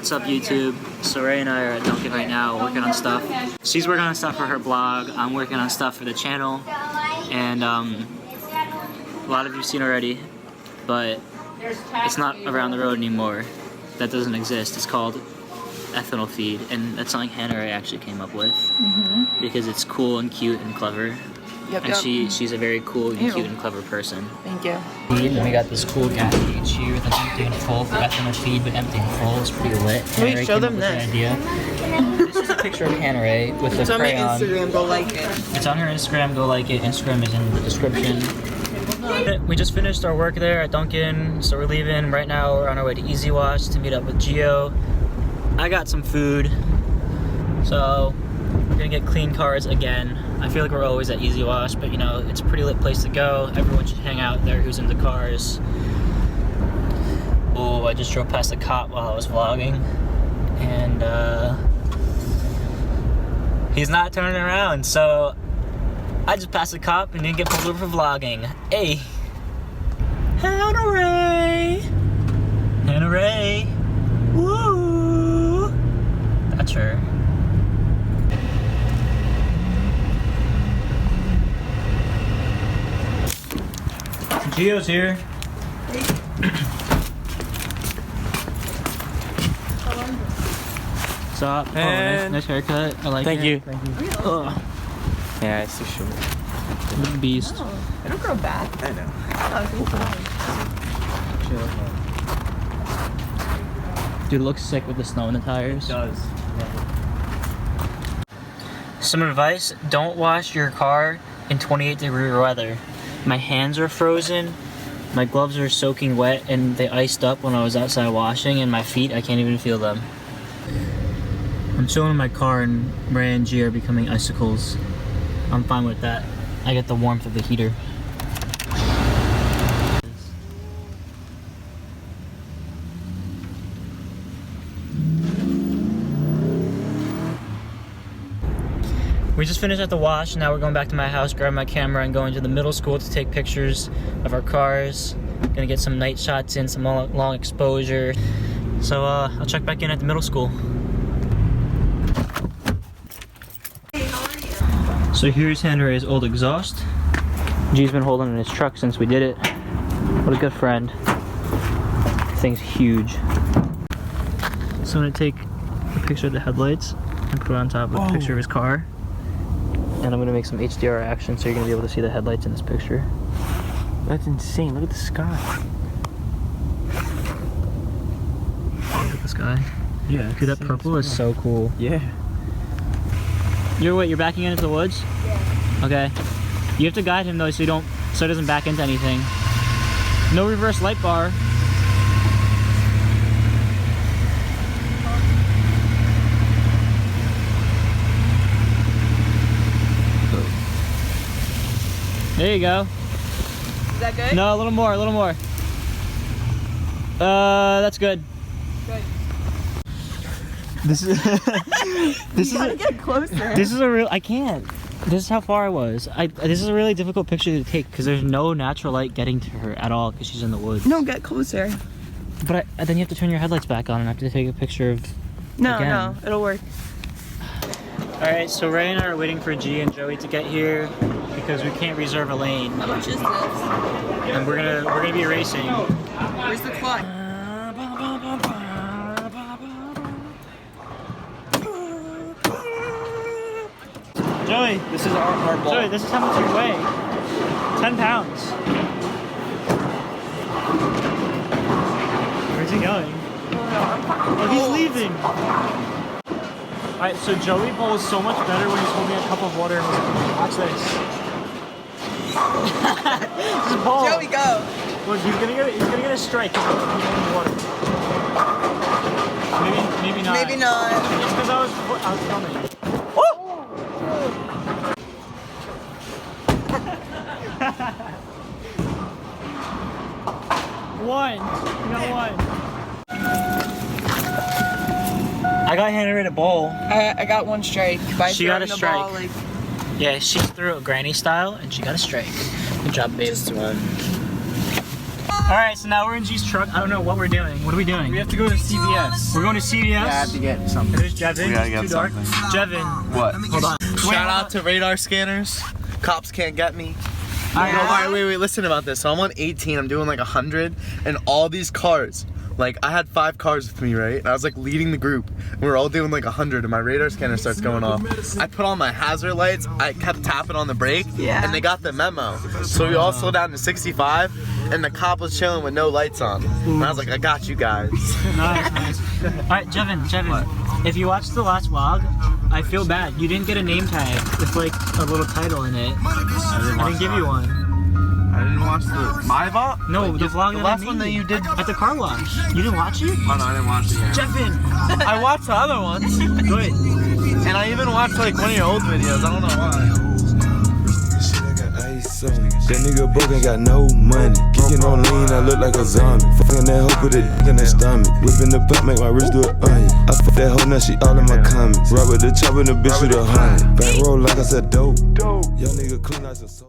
What's up, YouTube? So Ray and I are at Dunkin' right now working on stuff. She's working on stuff for her blog, I'm working on stuff for the channel, and a lot of you have seen already, but it's not around the road anymore. That doesn't exist. It's called Ethanol feed, and that's something Hanarae actually came up with because it's cool and cute and clever. And she's a very cool and cute and clever person. Thank you. And we got this cool gas gauge here with an empty and full for ethanol feed, but empty and full is pretty lit. Can we show them this? Idea. This is a picture of Hanarae with the crayon. It's on my Instagram, go like it. It's on her Instagram, go like it. Instagram is in the description. We just finished our work there at Dunkin', so we're leaving. Right now we're on our way to Easy Wash to meet up with Gio. I got some food, so we're gonna get clean cars again. I feel like we're always at Easy Wash, but you know, it's a pretty lit place to go. Everyone should hang out there who's into cars. Oh, I just drove past a cop while I was vlogging, and he's not turning around, so I just passed a cop and didn't get pulled over for vlogging. Hey! Hanarae! Hanarae! Woo! That's her. Gio's here. What's up? Oh, nice haircut. I like it. Thank you. Ugh. Yeah, it's too short. Beast. Oh, it'll grow back. I know. Dude, it looks sick with the snow in the tires. It does. Some advice, don't wash your car in 28-degree weather. My hands are frozen, my gloves are soaking wet, and they iced up when I was outside washing, and my feet, I can't even feel them. I'm chilling in my car and Ray and G are becoming icicles. I'm fine with that. I get the warmth of the heater. We just finished at the wash, now we're going back to my house, grab my camera, and going to the middle school to take pictures of our cars. Gonna get some night shots in, some long exposure. So I'll check back in at the middle school. Hey, how are you? So here's Hanarae's old exhaust. G's been holding in his truck since we did it. What a good friend. This thing's huge. So I'm gonna take a picture of the headlights and put it on top of a picture of his car. And I'm gonna make some HDR action so you're gonna be able to see the headlights in this picture. That's insane. Look at the sky. Look at the sky. Yeah. Dude, that purple is so cool. Yeah. You're backing into the woods? Yeah. Okay. You have to guide him though so it doesn't back into anything. No reverse light bar. There you go. Is that good? No, a little more, a little more. That's good. Good. This is You gotta get closer. This is a real, I can't. This is how far I was. This is a really difficult picture to take because there's no natural light getting to her at all because she's in the woods. No, get closer. But then you have to turn your headlights back on and I have to take a picture of No, it'll work. Alright, so Ray and I are waiting for G and Joey to get here because we can't reserve a lane. How much is this? And we're gonna be racing. Where's the clock? Joey, This is our ball. Joey, this is how much you weigh. 10 pounds. Where's he going? Oh, he's leaving. Alright, so Joey bowls so much better when he's holding a cup of water. Watch this. Just bowl. Joey, go. Look, he's gonna get a strike if he's holding the water. Maybe not. Maybe not. It's because I was filming. One. You got one. I got Hanarae to bowl. I got one strike. By She got a throwing the ball, strike. like, Yeah, she threw it granny style and she got a strike. Good job, babe. Just one. Alright, so now we're in G's truck. I don't know what we're doing. What are we doing? We have to go to CVS. We're going to CVS. Yeah, I have to get something. There's Jevin. We gotta It's get too dark. something. Jevin. What? Hold on. Shout out to radar scanners. Cops can't get me. Alright, Wait, listen about this. So I'm on 18, I'm doing like 100, and all these cars, like I had 5 cars with me, right? And I was like leading the group. And we were all doing like 100, and my radar scanner starts going off. I put on my hazard lights, I kept tapping on the brake, and they got the memo. So we all slowed down to 65, and the cop was chilling with no lights on. And I was like, I got you guys. Nice. Alright, Jevin. If you watched the last vlog, I feel bad. You didn't get a name tag with like a little title in it. I didn't give you one. I didn't watch my vlog? No, the vlog the that last I made one that you did. at the car wash. You didn't watch it? Oh no, I didn't watch it yet. Jevin! I watched the other ones. Good. And I even watched like one of your old videos. I don't know why. That nigga broke ain't got no money. Kicking on lean, I look like a zombie. Fucking that hoe, put it in the stomach. Whipping the pop, make my wrist do it onion. I fuck that hoe, now she all in my comments. Robert the chopper, the bitch with 100. Back roll like I said, dope. Young nigga clean like a